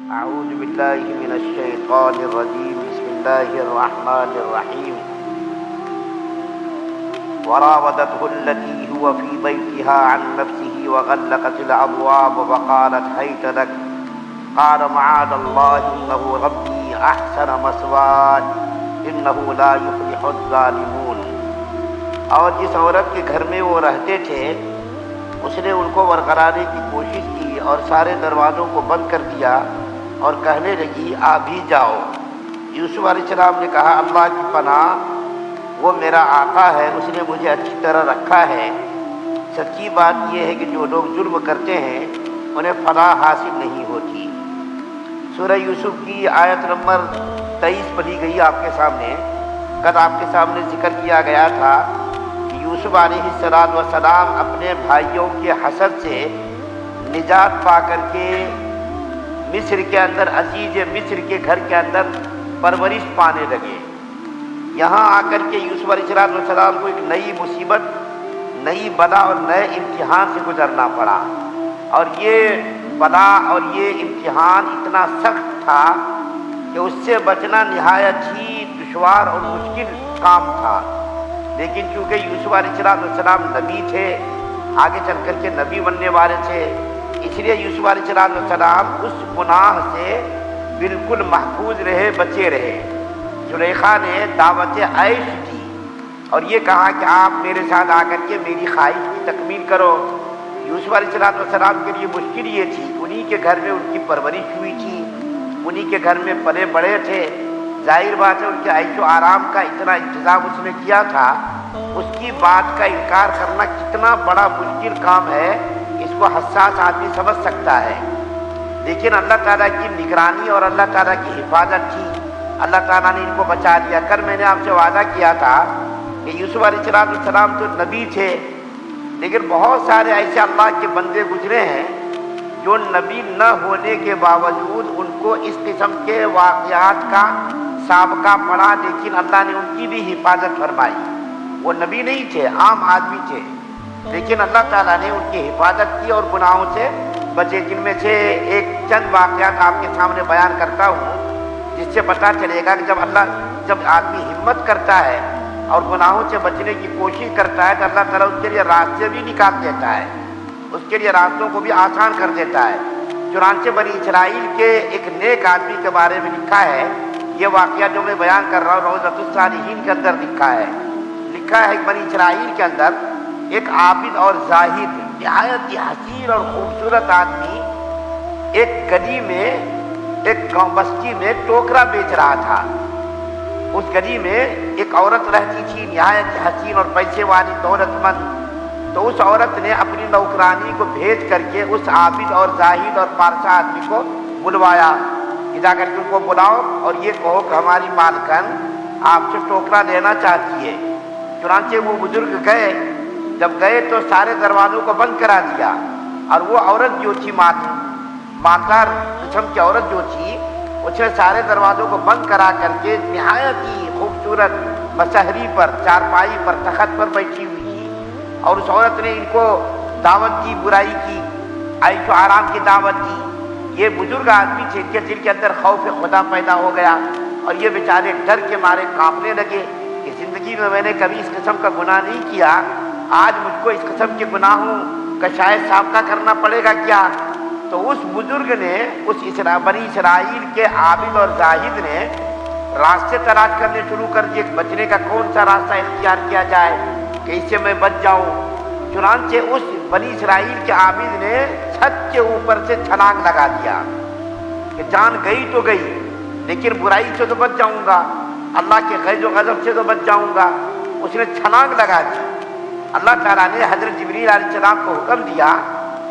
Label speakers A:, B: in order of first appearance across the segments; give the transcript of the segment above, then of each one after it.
A: أعوذ بالله من الشيطان الرجيم بسم الله الرحمن الرحيم وراودته التي هو في بيتها عن نفسه وغلقت الأبواب وقالت هيت لك قال معاذ الله إنه ربي أحسن مثواي إنه لا يفلح الظالمون. اور جس عورت کے گھر میں وہ رہتے تھے اس نے ان کو برقرانے کی کوشش کی اور سارے دروازوں کو بند کر دیا اور کہنے لگی آ بھی جاؤ. یوسف علیہ السلام نے کہا اللہ کی پناہ، وہ میرا آقا ہے، اس نے مجھے اچھی طرح رکھا ہے. سچی بات یہ ہے کہ جو لوگ جرم کرتے ہیں انہیں فلاح حاصل نہیں ہوتی. سورہ یوسف کی آیت نمبر 23 پڑھی گئی آپ کے سامنے. کل آپ کے سامنے ذکر کیا گیا تھا کہ یوسف علیہ السلام اپنے بھائیوں کے حسد سے نجات پا کر کے مصر کے اندر، عزیز مصر کے گھر کے اندر پرورش پانے لگے. یہاں آ کر کے یوسف علیہ السلام کو ایک نئی مصیبت، نئی بلا اور نئے امتحان سے گزرنا پڑا. اور یہ بلا اور یہ امتحان اتنا سخت تھا کہ اس سے بچنا نہایت ہی دشوار اور مشکل کام تھا. لیکن چونکہ یوسف علیہ السلام نبی تھے، آگے چل کر کے نبی بننے والے تھے، اس لیے یوسف علیہ السلام اس گناہ سے بالکل محفوظ رہے، بچے رہے. زلیخا نے دعوت عیش دی اور یہ کہا کہ آپ میرے ساتھ آ کر کے میری خواہش کی تکمیل کرو. یوسف علیہ السلام کے لیے مشکل یہ تھی، انہی کے گھر میں ان کی پرورش ہوئی تھی، انہی کے گھر میں پلے بڑے تھے. ظاہر بات ہے ان کے عیش و آرام کا اتنا انتظام اس نے کیا تھا، اس کی بات کا انکار کرنا کتنا بڑا مشکل کام ہے اس کو حساس آدمی سمجھ سکتا ہے. لیکن اللہ تعالیٰ کی نگرانی اور اللہ تعالیٰ کی حفاظت تھی. اللہ تعالیٰ نے ان کو بچا لیا. کل میں نے آپ سے وعدہ کیا تھا کہ یوسف علیہ السلام تو نبی تھے، لیکن بہت سارے ایسے اللہ کے بندے گزرے ہیں جو نبی نہ ہونے کے باوجود ان کو اس قسم کے واقعات کا سابقہ پڑا، لیکن اللہ نے ان کی بھی حفاظت فرمائی. وہ نبی نہیں تھے، عام آدمی تھے، لیکن اللہ تعالیٰ نے ان کی حفاظت کی اور گناہوں سے بچے. جن میں سے ایک چند واقعات آپ کے سامنے بیان کرتا ہوں جس سے پتہ چلے گا کہ جب آدمی ہمت کرتا ہے اور گناہوں سے بچنے کی کوشش کرتا ہے تو اللہ تعالیٰ اس کے لیے راستے بھی نکال دیتا ہے، اس کے لیے راستوں کو بھی آسان کر دیتا ہے. چنانچہ بنی اسرائیل کے ایک نیک آدمی کے بارے میں لکھا ہے. یہ واقعہ جو میں بیان کر رہا ہوں روضۃ الصالحین کے اندر لکھا ہے بنی اسرائیل کے اندر ایک عابد اور زاہد نہایت ہی حسین اور خوبصورت آدمی ایک گلی میں، ایک گاؤں بستی میں ٹوکرا بیچ رہا تھا. اس گلی میں ایک عورت رہتی تھی نہایت حسین اور پیسے والی، دولت مند. تو اس عورت نے اپنی نوکرانی کو بھیج کر کے اس عابد اور زاہد اور پارسا آدمی کو بلوایا کہ جا کر کے ان کو بلاؤ اور یہ کہو کہ ہماری مالکن آپ سے ٹوکرا لینا چاہتی ہے. چنانچہ وہ بزرگ گئے. جب گئے تو سارے دروازوں کو بند کرا دیا اور وہ عورت جو تھی مالدار قسم کی عورت جو تھی اس نے سارے دروازوں کو بند کرا کر کے نہایت ہی خوبصورت مشہری پر، چارپائی پر، تخت پر بیٹھی ہوئی تھی. اور اس عورت نے ان کو دعوت کی، برائی کی، عیش و آرام کی دعوت دی. یہ بزرگ آدمی تھے، ان کے دل کے اندر خوف خدا پیدا ہو گیا اور یہ بیچارے ڈر کے مارے کانپنے لگے کہ زندگی میں نے کبھی اس قسم کا گناہ نہیں کیا، آج مجھ کو اس قسم کے گناہوں کا شاید سابقہ کرنا پڑے گا کیا. تو اس بزرگ نے، اس بنی اسرائیل کے عابد اور زاہد نے راستے تلاش کرنے شروع کر دیے، بچنے کا کون سا راستہ اختیار کیا جائے کہ اس سے میں بچ جاؤں. چنانچہ اس بنی اسرائیل کے عابد نے چھت کے اوپر سے چھلانگ لگا دیا کہ جان گئی تو گئی، لیکن برائی سے تو بچ جاؤں گا، اللہ کے غیظ و غضب سے تو بچ جاؤں گا. اس نے چھلانگ لگا دی. اللہ تعالیٰ نے حضرت جبریل علیہ السلام کو حکم دیا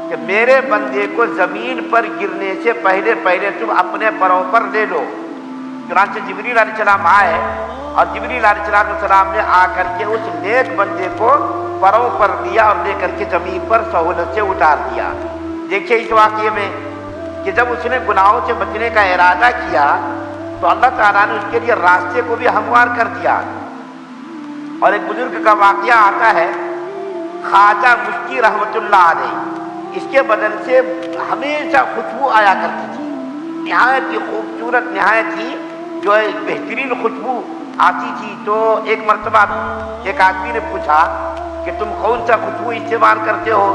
A: کہ میرے بندے کو زمین پر گرنے سے پہلے تم اپنے پروں پر لے لو. چنانچہ جبریل علیہ السلام آئے اور جبریل علیہ السلام نے آ کر کے اس نیک بندے کو پروں پر لیا اور لے کر کے زمین پر سہولت سے اتار دیا. دیکھیے اس واقعے میں کہ جب اس نے گناہوں سے بچنے کا ارادہ کیا تو اللہ تعالیٰ نے اس کے لیے راستے کو بھی ہموار کر دیا. اور ایک بزرگ کا واقعہ آتا ہے، خواجہ مشتی رحمۃ اللہ علیہ، اس کے بدن سے ہمیشہ خوشبو آیا کرتی تھی. نہایت ہی خوبصورت، نہایت ہی جو ہے بہترین خوشبو آتی تھی۔ تو ایک مرتبہ ایک آدمی نے پوچھا کہ تم کون سا خوشبو استعمال کرتے ہو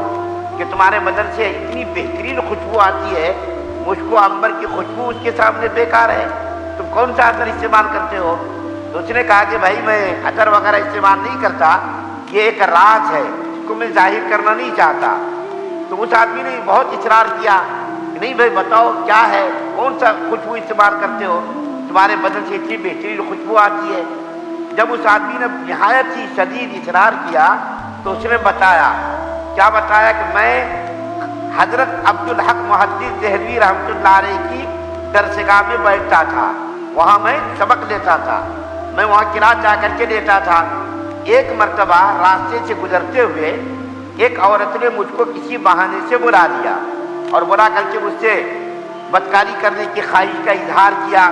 A: کہ تمہارے بدن سے اتنی بہترین خوشبو آتی ہے؟ مشک و عنبر کی خوشبو اس کے سامنے بیکار ہے، تم کون سا عطر استعمال کرتے ہو؟ تو اس نے کہا کہ بھائی میں عطر وغیرہ استعمال نہیں کرتا، یہ ایک راز ہے، اس کو میں ظاہر کرنا نہیں چاہتا۔ تو اس آدمی نے بہت اصرار کیا کہ نہیں بھائی بتاؤ کیا ہے، کون سا خوشبو استعمال کرتے ہو، تمہارے بدن سے اتنی بہترین خوشبو آتی ہے۔ جب اس آدمی نے نہایت ہی شدید اصرار کیا تو اس نے بتایا، کیا بتایا کہ میں حضرت عبدالحق محدث دہلوی رحمۃ اللہ علیہ کی درسگاہ میں بیٹھتا تھا، وہاں میں سبق لیتا تھا، میں وہاں قرأت جا کر کے لیتا تھا۔ ایک مرتبہ راستے سے گزرتے ہوئے ایک عورت نے مجھ کو کسی بہانے سے بلا لیا اور بلا کر کے مجھ سے بدکاری کرنے کی خواہش کا اظہار کیا۔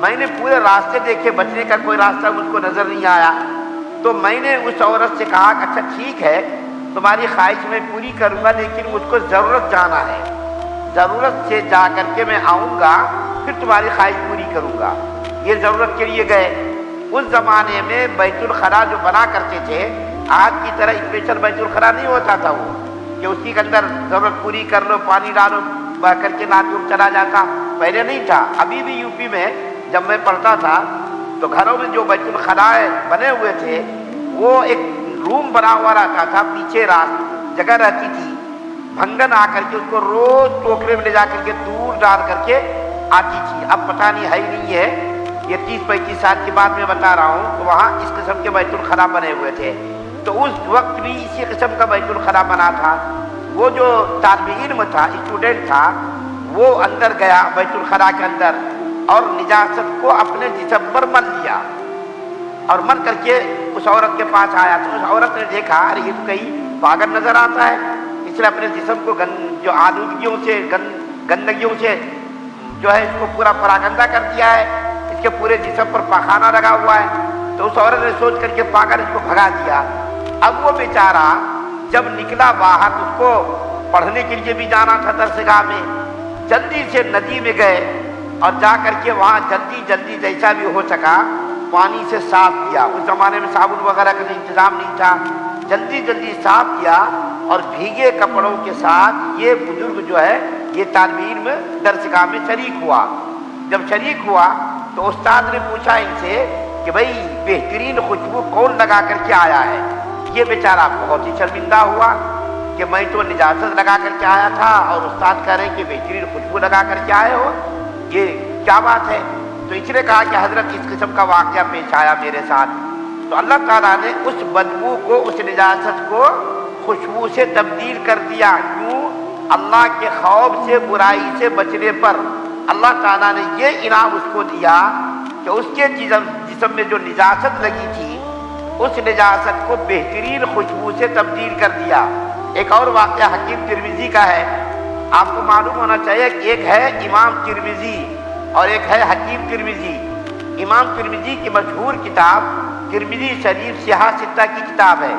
A: میں نے پورے راستے دیکھے، بچنے کا کوئی راستہ مجھ کو نظر نہیں آیا۔ تو میں نے اس عورت سے کہا کہ اچھا ٹھیک ہے، تمہاری خواہش میں پوری کروں گا، لیکن مجھ کو ضرورت جانا ہے، ضرورت سے جا کر کے میں آؤں گا، پھر تمہاری خواہش پوری کروں گا۔ یہ ضرورت کے لیے گئے۔ اس زمانے میں بیت الخلا جو بنا کرتے تھے، آج کی طرح اسپیشل بیت الخلا نہیں ہوتا تھا وہ کہ اسی کے اندر ضرورت پوری کر لو، پانی ڈالو، بہ کر کے ناچ چلا جاتا، پہلے نہیں تھا۔ ابھی بھی یوپی میں جب میں پڑھتا تھا تو گھروں میں جو بیت الخلا بنے ہوئے تھے وہ ایک روم بنا ہوا رہتا تھا، پیچھے جگہ رہتی تھی، بھنگن آ کر کے اس کو روز ٹوکرے میں لے جا کر کے دور ڈال کر کے آتی تھی۔ اب پتہ نہیں ہے ہی نہیں ہے، یہ 30-35 سال کی بات میں بتا رہا ہوں، تو وہاں اس قسم کے بیت الخلا بنے ہوئے تھے۔ تو اس وقت بھی اسی قسم کا بیت الخلا بنا تھا۔ وہ جو طالب علم تھا، اسٹوڈنٹ تھا، وہ اندر گیا بیت الخلا کے اندر اور نجاست کو اپنے جسم پر مل لیا، اور مل کر کے اس عورت کے پاس آیا۔ تو اس عورت نے دیکھا ارے یہ تو کہیں پاگل نظر آتا ہے، اس نے اپنے جسم کو جو آلودگیوں سے گندگیوں سے جو ہے اس کو پورا پراگندہ کر دیا ہے، اس کے پورے جسم پر پاخانہ لگا ہوا ہے۔ تو اس عورت نے سوچ کر کے پاگل اس کو بھگا دیا۔ اب وہ بیچارہ جب نکلا باہر، اس کو پڑھنے کے لیے بھی جانا تھا درسگاہ میں، جلدی سے ندی میں گئے اور جا کر کے وہاں جلدی جیسا بھی ہو سکا پانی سے صاف کیا۔ اس زمانے میں صابن وغیرہ کا انتظام نہیں تھا، جلدی صاف کیا اور بھیگے کپڑوں کے ساتھ یہ بزرگ جو ہے یہ طالب علم درسگاہ میں شریک ہوا۔ جب شریک ہوا تو استاد نے پوچھا ان سے کہ بھائی بہترین خوشبو کون لگا کر کے آیا ہے؟ یہ بیچارہ بہت ہی شرمندہ ہوا کہ میں تو نجاست لگا کر کے آیا تھا اور استاد کہہ رہے ہیں کہ بہترین خوشبو لگا کر کے آئے ہو، یہ کیا بات ہے؟ تو اس نے کہا کہ حضرت اس قسم کا واقعہ پیش آیا میرے ساتھ، تو اللہ تعالیٰ نے اس بدبو کو، اس نجاست کو خوشبو سے تبدیل کر دیا۔ کیوں؟ اللہ کے خوف سے، برائی سے بچنے پر اللہ تعالیٰ نے یہ انعام اس کو دیا کہ اس کے جسم میں جو نجاست لگی تھی اس نجاست کو بہترین خوشبو سے تبدیل کر دیا۔ ایک اور واقعہ حکیم ترمذی کا ہے، آپ کو معلوم ہونا چاہیے کہ ایک ہے امام ترمذی اور ایک ہے حکیم ترمذی۔ امام ترمذی کی مشہور کتاب ترمذی شریف سیاہ ستہ کی کتاب ہے،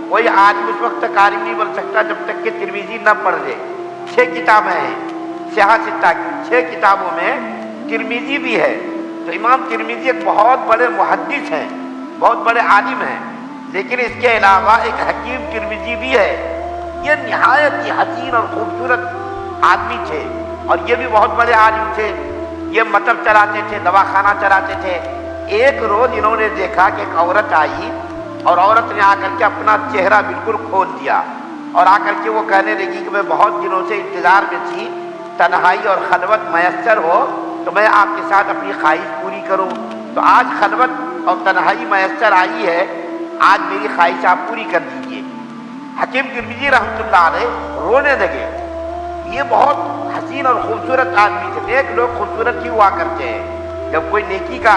A: کوئی آدمی اس وقت تک عالم نہیں بن سکتا جب تک کہ ترمذی نہ پڑھ لے۔ 6 کتابیں ہیں سیاہ ستہ کی، 6 کتابوں میں ترمذی بھی ہے۔ تو امام ترمذی ایک بہت بڑے محدث ہیں، بہت بڑے عالم ہیں، لیکن اس کے علاوہ ایک حکیم ترمذی بھی ہے۔ یہ نہایت ہی حسین اور خوبصورت آدمی تھے اور یہ بھی بہت بڑے عالم تھے۔ یہ مطب چلاتے تھے، دواخانہ چلاتے تھے۔ ایک روز انہوں نے دیکھا کہ ایک عورت آئی اور عورت نے آ کر کے اپنا چہرہ بالکل کھول دیا اور آ کر کے وہ کہنے لگی کہ میں بہت دنوں سے انتظار میں تھی، تنہائی اور خلوت میسر ہو تو میں آپ کے ساتھ اپنی خواہش پوری کروں۔ تو آج خلوت اور تنہائی میسر آئی ہے، آج میری خواہش آپ پوری کر دیجیے۔ حکیم ترمذی رحمۃ اللہ علیہ رونے لگے۔ یہ بہت حسین اور خوبصورت آدمی تھے، نیک لوگ خوبصورت ہی ہوا کرتے ہیں۔ جب کوئی نیکی کا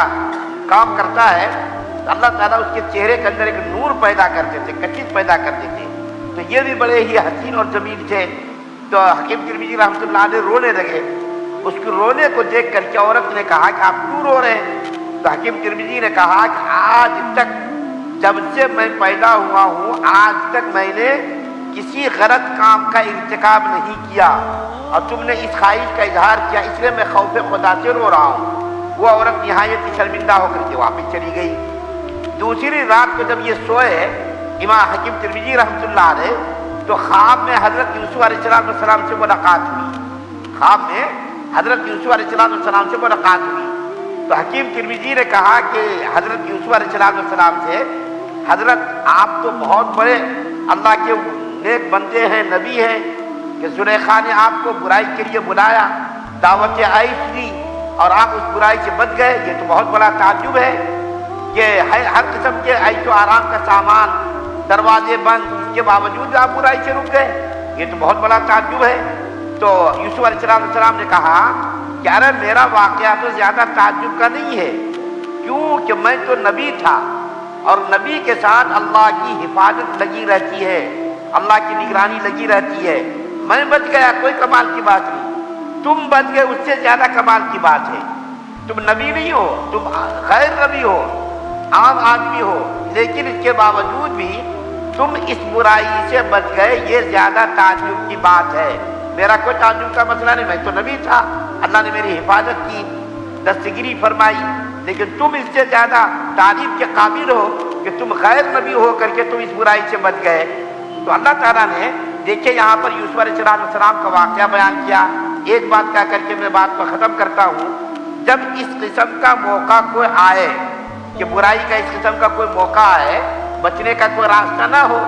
A: کام کرتا ہے تو اللہ تعالیٰ اس کے چہرے کے اندر ایک نور پیدا کرتے تھے، کشش پیدا کرتے تھے۔ تو یہ بھی بڑے ہی حسین اور جمیل تھے۔ تو حکیم ترمذی رحمۃ اللہ علیہ رونے لگے۔ اس کے رونے کو دیکھ کر کے عورت نے کہا کہ آپ کیوں رو رہے ہیں؟ تو حکیم ترمذی نے کہا کہ آج تک جب سے میں پیدا ہوا ہوں، آج تک میں نے کسی غلط کام کا ارتکاب نہیں کیا، اور تم نے اس خواہش کا اظہار کیا، اس لیے میں خوف خدا سے رو رہا ہوں۔ وہ عورت نہایت ہی شرمندہ ہو کر کے واپس چلی گئی۔ دوسری رات کو جب یہ سوئے امام حکیم ترمذی رحمۃ اللہ علیہ، تو خواب میں حضرت یوسف علیہ السلام سے ملاقات ہوئی۔ خواب میں حضرت یوسف علیہ السلام سے ملاقات ہوئی تو حکیم ترمذی نے کہا کہ حضرت یوسف علیہ السلام سے، حضرت آپ تو بہت بڑے اللہ کے نیک بندے ہیں، نبی ہیں، کہ زلیخا نے آپ کو برائی کے لیے بلایا، دعوت عیش دی اور آپ اس برائی سے بچ گئے، یہ تو بہت بڑا تعجب ہے کہ ہر قسم کے عیش و آرام کا سامان، دروازے بند، اس کے باوجود آپ برائی سے رک گئے، یہ تو بہت بڑا تعجب ہے۔ تو یوسف علیہ السلام نے کہا کہ ارے میرا واقعہ تو زیادہ تعجب کا نہیں ہے، کیوں کہ میں تو نبی تھا اور نبی کے ساتھ اللہ کی حفاظت لگی رہتی ہے، اللہ کی نگرانی لگی رہتی ہے، میں بچ گیا، کوئی کمال کی بات نہیں، تم بچ گئے اس سے زیادہ کمال کی بات ہے۔ تم نبی نہیں ہو، تم غیر نبی ہو، عام آدمی ہو، لیکن اس کے باوجود بھی تم اس برائی سے بچ گئے، یہ زیادہ تعجب کی بات ہے۔ میرا کوئی تعجب کا مسئلہ نہیں، میں تو نبی تھا، اللہ نے میری حفاظت کی، دستگیری فرمائی، لیکن تم اس سے زیادہ تعریف کے قابل ہو کہ تم غیر نبی ہو کر کے تم اس برائی سے بچ گئے۔ تو اللہ تعالیٰ نے دیکھیں یہاں پر یوسف علیہ السلام کا واقعہ بیان کیا۔ ایک بات کہہ کر کے میں بات کو ختم کرتا ہوں، جب اس قسم کا موقع کوئی آئے کہ برائی کا اس قسم کا کوئی موقع آئے، بچنے کا کوئی راستہ نہ ہو،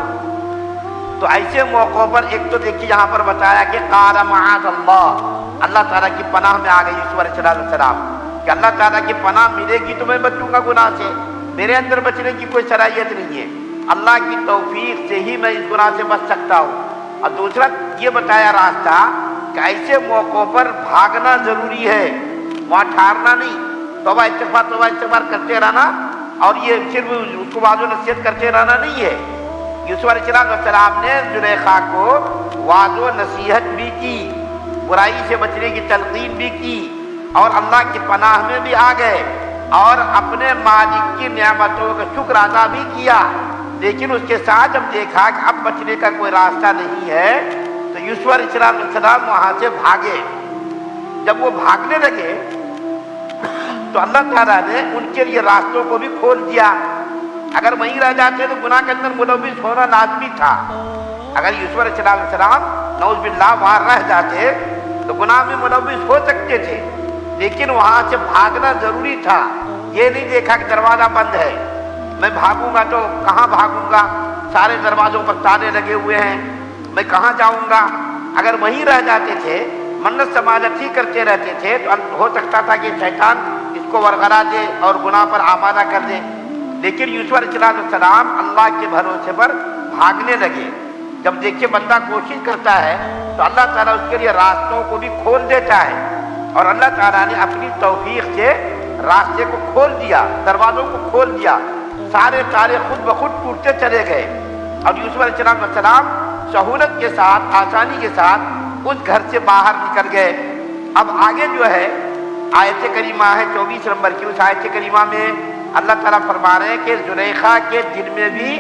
A: تو ایسے موقعوں پر ایک تو دیکھیے یہاں پر بتایا کہ قال معاذ اللہ، اللہ تعالیٰ کی پناہ میں آ گئی یوسف علیہ السلام کہ اللہ تعالیٰ کی پناہ ملے گی تو میں بچوں گا گناہ سے، میرے اندر بچنے کی کوئی صلاحیت نہیں ہے، اللہ کی توفیق سے ہی میں اس گناہ سے بچ سکتا ہوں۔ اور دوسرا یہ بتایا راستہ کہ ایسے موقعوں پر بھاگنا ضروری ہے، وہاں ٹھہرنا نہیں، توبہ استغفار کرتے رہنا، اور یہ صرف اس کو واضح نصیحت کرتے رہنا نہیں ہے۔ یوسف علیہ السلام نے زلیخا کو واضح نصیحت بھی کی، برائی سے بچنے کی تلقین بھی کی، اور اللہ کی پناہ میں بھی آ گئے، اور اپنے مالک کی نعمتوں کا شکر ادا بھی کیا۔ لیکن اس کے ساتھ جب دیکھا کہ اب بچنے کا کوئی راستہ نہیں ہے تو یوسف علیہ السلام وہاں سے بھاگے۔ جب وہ بھاگنے لگے تو اللہ تعالیٰ نے ان کے لیے راستوں کو بھی کھول دیا۔ اگر وہیں رہ جاتے تو گناہ کے اندر ملوث ہونا لازمی تھا۔ اگر یوسف علیہ السلام نعوذ باللہ وہاں رہ جاتے تو گناہ میں ملوث ہو سکتے تھے، لیکن وہاں سے بھاگنا ضروری تھا۔ یہ نہیں دیکھا کہ دروازہ بند ہے، میں بھاگوں گا تو کہاں بھاگوں گا، سارے دروازوں پر تالے لگے ہوئے ہیں، میں کہاں جاؤں گا۔ اگر وہیں رہ جاتے تھے، منت سماجت ہی کرتے رہتے تھے، تو ہو سکتا تھا کہ شیطان اس کو ورغلا دے اور گناہ پر آمادہ کر دے۔ لیکن یوسف علیہ السلام اللہ کے بھروسے پر بھاگنے لگے۔ جب دیکھیے بندہ کوشش کرتا ہے تو اللہ تعالیٰ اس کے لیے راستوں کو بھی کھول دیتا ہے، اور اللہ تعالیٰ نے اپنی توفیق سے راستے کو کھول دیا، دروازوں کو کھول دیا، سارے تالے خود بخود ٹوٹتے چلے گئے، اور یوسف علیہ السلام سہولت کے ساتھ، آسانی کے ساتھ اس گھر سے باہر نکل گئے۔ اب آگے جو ہے آیت کریمہ ہے 24 نمبر کی، اس آیت کریمہ میں اللہ تعالیٰ فرما رہے ہیں کہ زلیخا کے دل میں بھی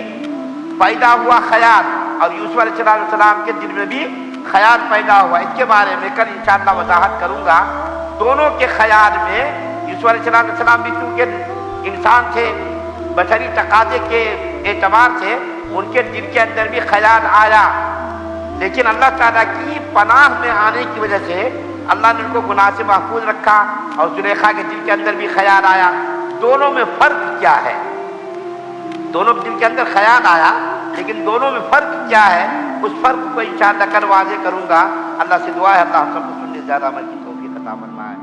A: پیدا ہوا خیال، اور یوسف علیہ السلام کے دل میں بھی خیال پیدا ہوا۔ اس کے بارے میں کل انشاءاللہ وضاحت کروں گا۔ دونوں کے خیال میں یوسف علیہ السلام بھی چونکہ انسان تھے، بشری تقاضے کے اعتبار سے ان کے دل کے اندر بھی خیال آیا، لیکن اللہ تعالیٰ کی پناہ میں آنے کی وجہ سے اللہ نے ان کو گناہ سے محفوظ رکھا، اور زلیخا کے دل کے اندر بھی خیال آیا۔ دونوں میں فرق کیا ہے؟ دونوں کے دل کے اندر خیال آیا، لیکن دونوں میں فرق کیا ہے؟ اس فرق کو انشاءاللہ کل واضح کروں گا۔ اللہ سے دعا ہے اللہ ہم سب کو سننے زیادہ عمل کی توفیق عطا فرمائے۔